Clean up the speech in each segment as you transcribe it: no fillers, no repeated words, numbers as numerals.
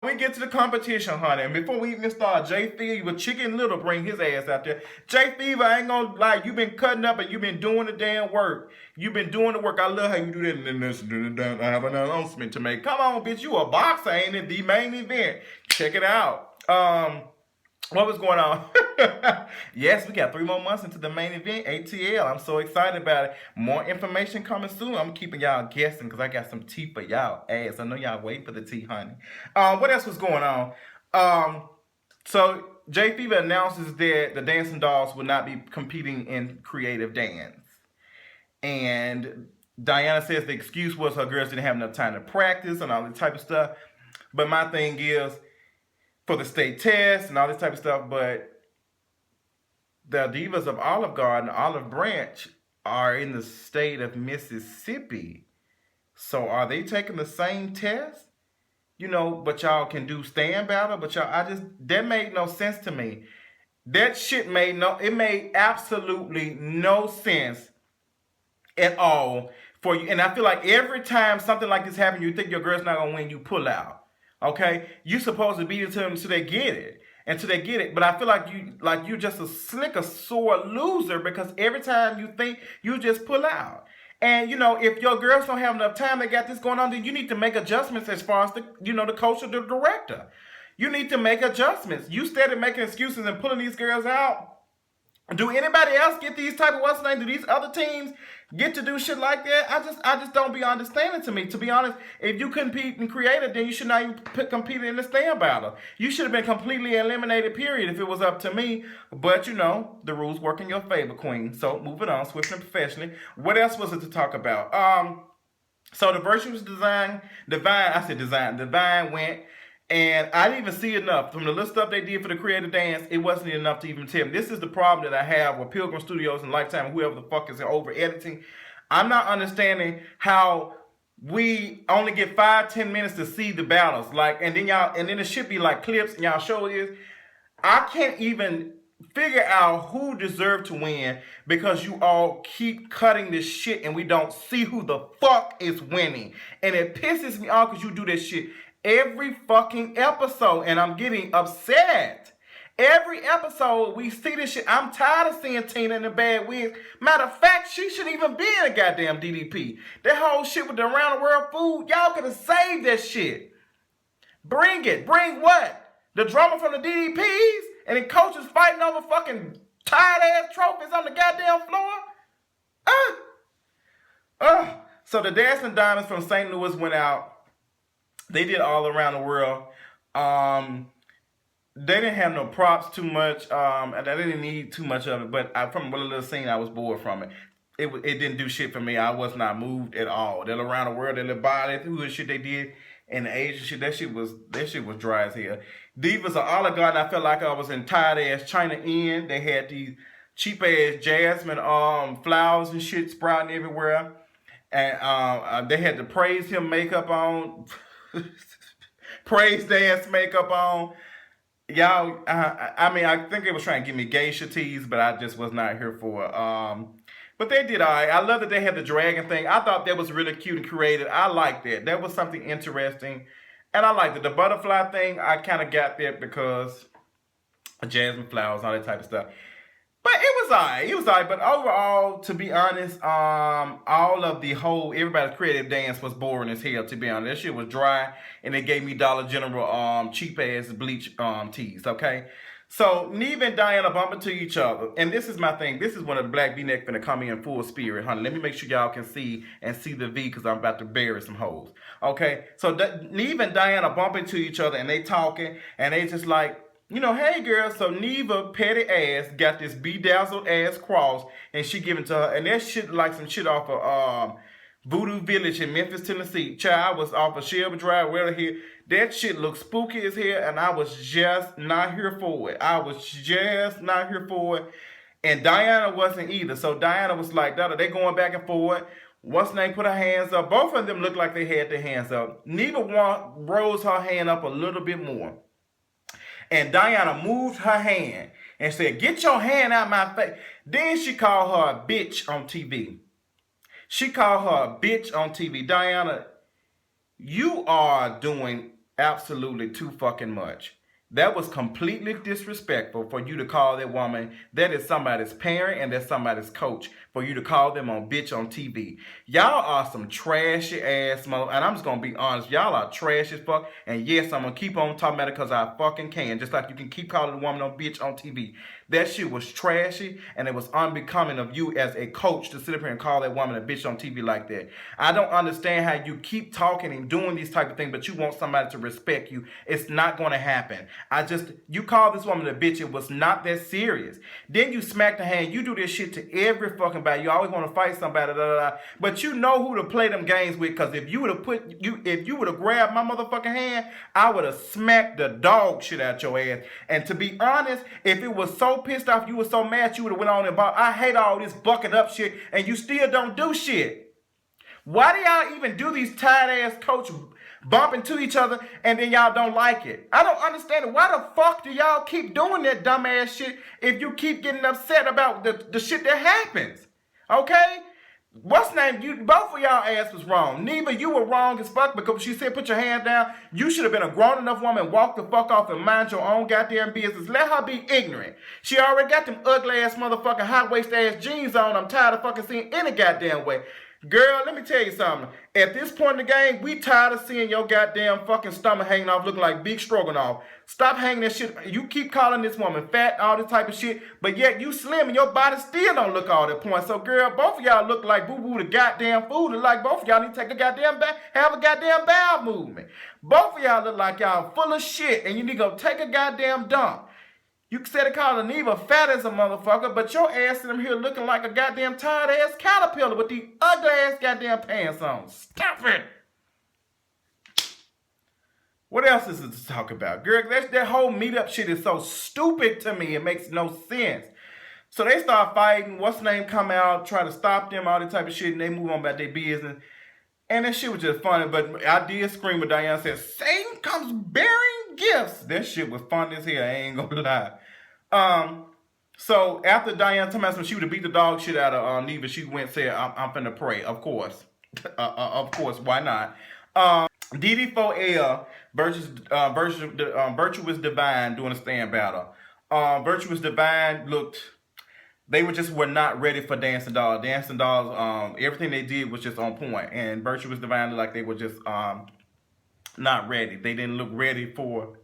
we get to the competition, honey. And before we even start, Jay Fever, Chicken Little, bring his ass out there. Jay Fever, I ain't gonna lie, you been cutting up and you been doing the damn work. You been doing the work. I love how you do that. And then this, I have an announcement to make. Come on, bitch, you a boxer, ain't it? The main event. Check it out. What was going on? Yes, we got 3 more months into the main event, ATL. I'm so excited about it. More information coming soon. I'm keeping y'all guessing because I got some tea for y'all ass. I know y'all wait for the tea, honey. What else was going on? So Jay Fever announces that the Dancing Dolls will not be competing in creative dance. And Diana says the excuse was her girls didn't have enough time to practice and all this type of stuff. But my thing is, for the state test and all this type of stuff, but the Divas of Olive Garden, Olive Branch, are in the state of Mississippi. So are they taking the same test? You know, but y'all can do stand battle, but y'all, that made no sense to me. That shit made absolutely no sense at all for you. And I feel like every time something like this happens, you think your girl's not gonna win, you pull out. Okay, you supposed to beat it to them until they get it, But I feel like you're just a sore loser because every time you think you just pull out. And you know, if your girls don't have enough time, they got this going on, then you need to make adjustments as far as the coach or the director. You need to make adjustments. You started making excuses and pulling these girls out. Do anybody else get these type of what's name? Do these other teams get to do shit like that? I just don't be understanding to me. To be honest, if you compete in creative, then you should not even compete in the stand battle. You should have been completely eliminated, period, if it was up to me. But you know, the rules work in your favor, queen. So moving on, swift and professionally. What else was it to talk about? So the virtuous Divine went. And I didn't even see enough. From the little stuff they did for the creative dance, it wasn't enough to even tell me. This is the problem that I have with Pilgrim Studios and Lifetime, whoever the fuck is over editing. I'm not understanding how we only get 5-10 minutes to see the battles. And then it should be like clips and y'all show this. I can't even figure out who deserved to win because you all keep cutting this shit and we don't see who the fuck is winning. And it pisses me off because you do this shit every fucking episode, and I'm getting upset. Every episode, we see this shit. I'm tired of seeing Tina in the bad wigs. Matter of fact, she shouldn't even be in a goddamn DDP. That whole shit with the around the world food, y'all could have saved that shit. Bring it. Bring what? The drama from the DDPs? And then coaches fighting over fucking tired ass trophies on the goddamn floor? So the Dancing Diamonds from St. Louis went out. They did all around the world. They didn't have no props too much. And I didn't need too much of it. But from a little scene, I was bored from it. It didn't do shit for me. I was not moved at all. That around the world, that little body, who the shit they did, and the Asian shit, that shit was dry as hell. Divas of Olive Garden, I felt like I was in tired ass China Inn. They had these cheap ass jasmine flowers and shit sprouting everywhere. And they had the Praise Him makeup on. Praise dance makeup on. Y'all, I think they was trying to give me geisha teas, but I just was not here for it. But they did all right. I love that they had the dragon thing. I thought that was really cute and creative. I liked that. That was something interesting. And I liked it. The butterfly thing, I kind of got that because of jasmine flowers, all that type of stuff. But it was alright. It was alright. But overall, to be honest, all of everybody's creative dance was boring as hell, to be honest. That shit was dry. And they gave me Dollar General cheap ass bleach teas, okay? So Neva and Diana bump into each other. And this is my thing. This is when the black V-neck finna come in full spirit, honey. Let me make sure y'all can see the V because I'm about to bury some hoes. Okay? So Neva and Diana bump into each other and they talking and they just like, you know, hey girl, so Neva, petty ass, got this bedazzled ass cross and she giving to her. And that shit like some shit off of Voodoo Village in Memphis, Tennessee. Child was off of Shelby Drive, where here. That shit looked spooky as hell, and I was just not here for it. And Diana wasn't either. So Diana was like, they going back and forth. What's name put her hands up. Both of them looked like they had their hands up. Neva rose her hand up a little bit more. And Diana moved her hand and said, get your hand out my face. Then she called her a bitch on TV. Diana, you are doing absolutely too fucking much. That was completely disrespectful for you to call that woman. That is somebody's parent and that's somebody's coach. For you to call them on bitch on TV. Y'all are some trashy ass mother. And I'm just gonna be honest. Y'all are trash as fuck. And yes, I'm gonna keep on talking about it because I fucking can. Just like you can keep calling a woman on bitch on TV. That shit was trashy and it was unbecoming of you as a coach to sit up here and call that woman a bitch on TV like that. I don't understand how you keep talking and doing these type of things, but you want somebody to respect you. It's not going to happen. You call this woman a bitch. It was not that serious. Then you smack the hand. You do this shit to every fucking body. You always want to fight somebody, but you know who to play them games with. Because if you would have grabbed my motherfucking hand, I would have smacked the dog shit out your ass. And to be honest, if it was so pissed off, you were so mad, you would have went on and bought. I hate all this bucket up shit, and you still don't do shit. Why do y'all even do these tight ass coach bumping to each other and then y'all don't like it? I don't understand it. Why the fuck do y'all keep doing that dumb ass shit if you keep getting upset about the shit that happens? Okay? What's name? Both of y'all ass was wrong. Neva, you were wrong as fuck because she said put your hand down. You should have been a grown enough woman, walk the fuck off and mind your own goddamn business. Let her be ignorant. She already got them ugly ass motherfucking high waist ass jeans on. I'm tired of fucking seeing any goddamn way. Girl, let me tell you something. At this point in the game, we tired of seeing your goddamn fucking stomach hanging off looking like Big Stroganoff. Stop hanging that shit. You keep calling this woman fat, all this type of shit, but yet you slim and your body still don't look all that point. So, girl, both of y'all look like boo-boo the goddamn food, and like both of y'all need to take a goddamn bath, have a goddamn bowel movement. Both of y'all look like y'all full of shit, and you need to go take a goddamn dump. You said to call Neva fat as a motherfucker, but your ass in here looking like a goddamn tired ass caterpillar with the ugly ass goddamn pants on. Stop it! What else is it to talk about? Girl, that whole meetup shit is so stupid to me. It makes no sense. So they start fighting. What's the name come out, try to stop them, all that type of shit, and they move on about their business. And that shit was just funny, but I did scream when Diana said, Satan comes bearing gifts. That shit was fun as hell, I ain't gonna lie. So after Diana told me she would have beat the dog shit out of Neva, she went and said, I'm finna pray, of course. Of course, why not? DD4L versus Virtuous Divine doing a stand battle. Virtuous Divine they were not ready for Dancing Dolls. Dancing Dolls, everything they did was just on point. And Virtuous Divine looked like they were just not ready. They didn't look ready for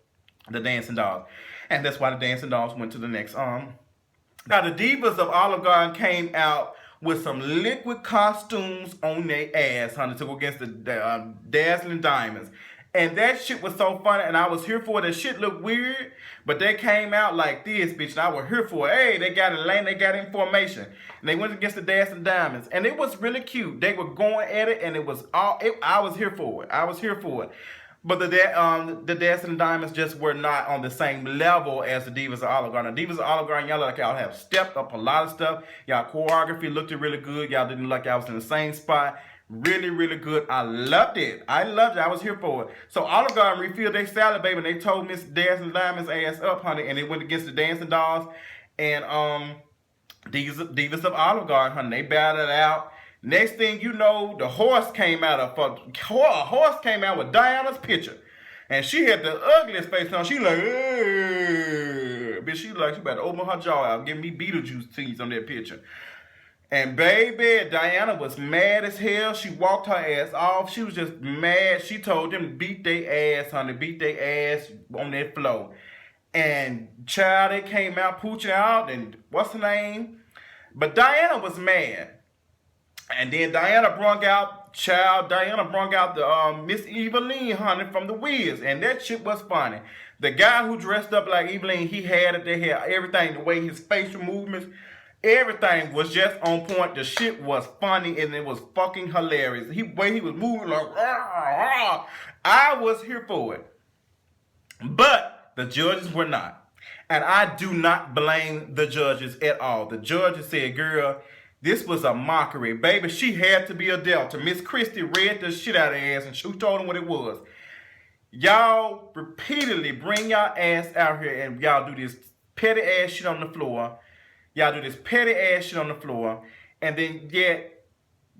the Dancing Dolls. And that's why the Dancing Dolls went to the next Now the Divas of Olive Garden came out with some liquid costumes on their ass, honey, to go against the Dazzling Diamonds. And that shit was so funny, and I was here for it. That shit looked weird, but they came out like this, bitch, and I was here for it. Hey, they got in lane, they got in formation. And they went against the Dazzling Diamonds. And it was really cute. They were going at it, and it was I was here for it. I was here for it. But the Dancing Diamonds just were not on the same level as the Divas of Olive Garden. The Divas of Olive Garden, y'all like y'all have stepped up a lot of stuff. Y'all choreography looked really good. Y'all didn't look like y'all was in the same spot. Really, really good. I loved it. I was here for it. So Olive Garden refilled their salad, baby, and they told Miss Dancing Diamonds ass up, honey, and they went against the Dancing Dolls and Divas of Olive Garden, honey. They battled it out. Next thing you know, the horse came out with Diana's picture. And she had the ugliest face on. She like, bitch, she about to open her jaw out, give me Beetlejuice teeth on that picture. And baby, Diana was mad as hell. She walked her ass off. She was just mad. She told them to beat their ass, honey, beat their ass on that floor. And child, they came out, pooching out, and what's her name? But Diana was mad. And then Diana brung out the Miss Eveline, honey, from the Wiz. And that shit was funny. The guy who dressed up like Eveline, he had it, they had everything, the way his facial movements, everything was just on point. The shit was funny and it was fucking hilarious. The way he was moving like, rah, rah. I was here for it. But the judges were not. And I do not blame the judges at all. The judges said, girl, this was a mockery. Baby, she had to be a Delta. Miss Christie read the shit out of her ass and she told them what it was. Y'all repeatedly bring y'all ass out here and y'all do this petty ass shit on the floor. Y'all do this petty ass shit on the floor. And then yet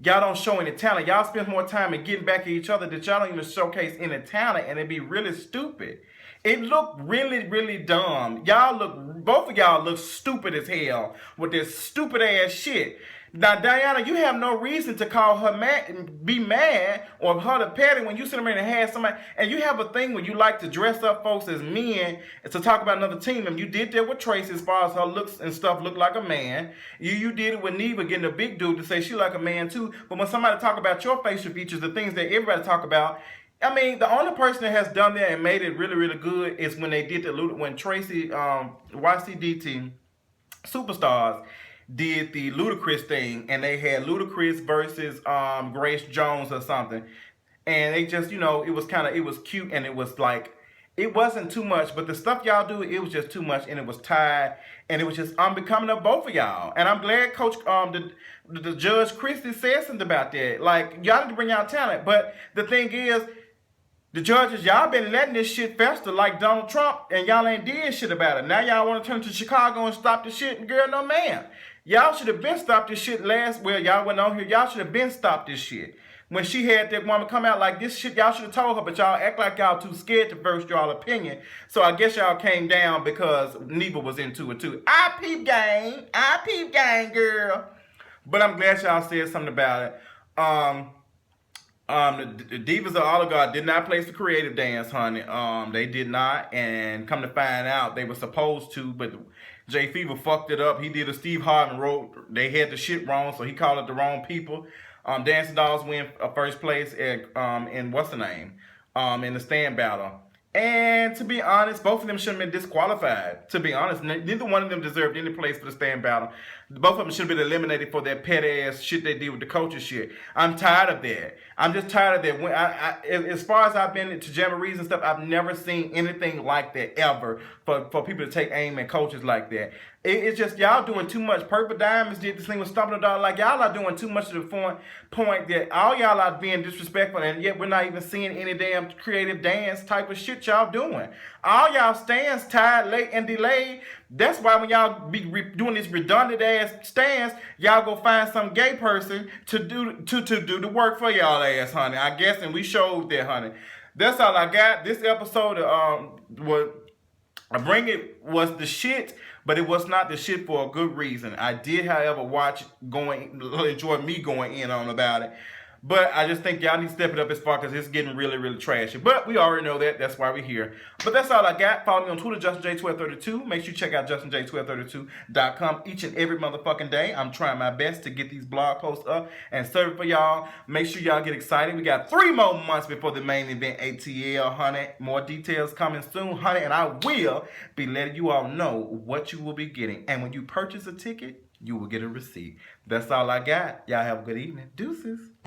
y'all don't show any talent. Y'all spend more time in getting back at each other that y'all don't even showcase any talent, and it'd be really stupid. It looked really, really dumb. Both of y'all look stupid as hell with this stupid ass shit. Now, Diana, you have no reason to call her mad, be mad, or her to petty when you sit around and have somebody, and you have a thing where you like to dress up folks as men and to talk about another team. And you did that with Tracy as far as her looks and stuff look like a man. You did it with Neva getting a big dude to say she like a man too. But when somebody talk about your facial features, the things that everybody talk about, I mean, the only person that has done that and made it really, really good is when they did when Tracy, YCDT Superstars did the Ludacris thing, and they had Ludacris versus Grace Jones or something, and they just, it was cute, and it was like, it wasn't too much, but the stuff y'all do, it was just too much, and it was tired, and it was just unbecoming of both of y'all. And I'm glad Coach the Judge Christie said something about that. Like, y'all need to bring out talent, but the thing is, the judges, y'all been letting this shit fester like Donald Trump, and y'all ain't did shit about it. Now y'all want to turn to Chicago and stop the shit, and girl, no man. Y'all should have been stopped this shit y'all went on here, y'all should have been stopped this shit. When she had that woman come out like this shit, y'all should have told her, but y'all act like y'all too scared to voice y'all opinion. So I guess y'all came down because Neva was into it too. I peep gang, girl. But I'm glad y'all said something about it. The Divas of Oligarch did not place the creative dance, honey. They did not, and come to find out, they were supposed to, but Jay Fever fucked it up. He did a Steve Harden wrote. They had the shit wrong, so he called it the wrong people. Dancing Dolls win first place in what's the name? In the stand battle. And to be honest, both of them shouldn't have been disqualified. To be honest, neither one of them deserved any place for the stand battle. Both of them should have been eliminated for that petty ass shit they did with the coaches shit. I'm tired of that. I'm just tired of that. When as far as I've been to Jamborees and stuff, I've never seen anything like that ever for people to take aim at coaches like that. It's just y'all doing too much. Purple Diamonds did this thing with Stomping the Dog. Like, y'all are doing too much to the point that all y'all are being disrespectful, and yet we're not even seeing any damn creative dance type of shit y'all doing. All y'all stands tired, late, and delayed. That's why when y'all be doing this redundant ass stands, y'all go find some gay person to do the work for y'all ass, honey. I guess, and we showed that, honey. That's all I got. This episode, what I bring it was the shit. But it was not the shit for a good reason. I did, however, enjoy me going in on about it. But I just think y'all need to step it up as far because it's getting really, really trashy. But we already know that. That's why we're here. But that's all I got. Follow me on Twitter, JustinJ1232. Make sure you check out JustinJ1232.com each and every motherfucking day. I'm trying my best to get these blog posts up and serve it for y'all. Make sure y'all get excited. We got 3 more months before the main event, ATL, honey. More details coming soon, honey. And I will be letting you all know what you will be getting. And when you purchase a ticket, you will get a receipt. That's all I got. Y'all have a good evening. Deuces.